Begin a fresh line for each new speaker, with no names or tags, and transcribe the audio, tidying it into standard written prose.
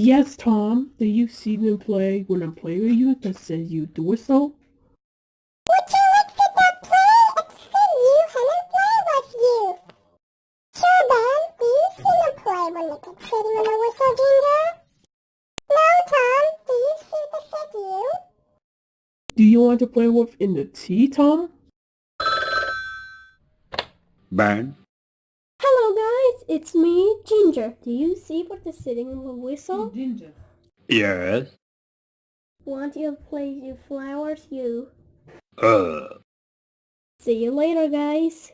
Yes, Tom. Do you see them play when I play with you that says you do so?
Would you like to not play except you haven't played with you? Sure then, do you see them play when they get sitting on the whistle, Ginger? No, Tom, do you see the said you?
Do you want to play with in the tea, Tom?
Bang.
Hello guys, it's me, Ginger. Do you see what is sitting on the whistle?
Ginger.
Yes.
Want you to play you flowers, you.
Uh.
See you later, guys.